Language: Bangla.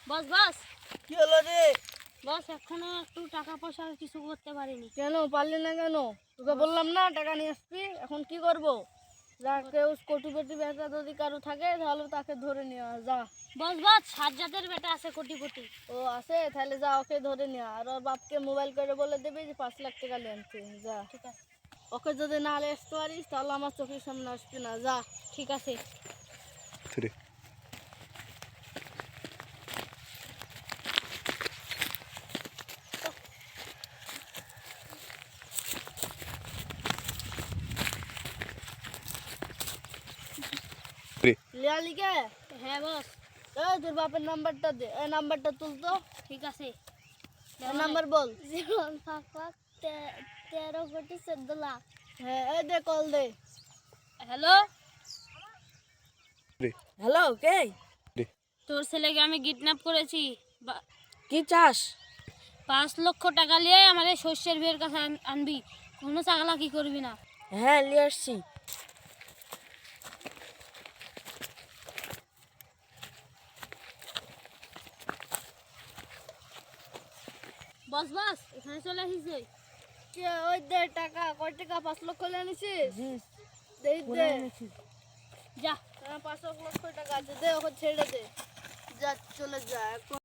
বস বস কি হলো রে? বস এখনো একটু টাকা পয়সা কিছু করতে পারিনি। কেন পারলি না কেন? তোকে বললাম না টাকা নিয়ে আসবি। এখন কি করব? যা কেউ কোটিপতি বেটা যদি কারো থাকে তাহলে তাকে ধরে নিয়ে আয়, যা। বস বস সাজ্জাদের বেটা আছে কোটিপতি। ও আছে, তাহলে যা ওকে ধরে নিয়ে আয়। আর ওর বাপকে মোবাইল করে বলে দেবে যে 5 লাখ টাকা নিয়ে আনতে, যা। ঠিক আছে ওকে যদি না নিয়ে আসতে পারিস তাহলে আমার চোখের সামনে আসবি না, যা। ঠিক আছে। লিয়া লিখে হ্যাঁ বস এই তোর বাপের নাম্বারটা দে, এই নাম্বারটা তুল তো। ঠিক আছে। এই নাম্বার বল। 13 কোটি 14 লাখ। হ্যাঁ, এই দে, কল দে। হ্যালো, হ্যালো, কে? তোর ছেলেকে আমি কিডন্যাপ করেছি। কি চাস? 5 লক্ষ টাকা নিয়ে আমাদের শস্যের বিয়ের কাছে আনবি। কোনো চাগলা কি করবি না। হ্যাঁ, নিয়ে আসছি। বস বস এখানে চলে এসেছে। কে? ওই দে টাকা। কয় টাকা? 5 লক্ষ নিয়ে নিছিস? দেই দে। যা 5 লক্ষ টাকা আছে, দে ওকে ছেড়ে দে। যা, চলে যা এখন।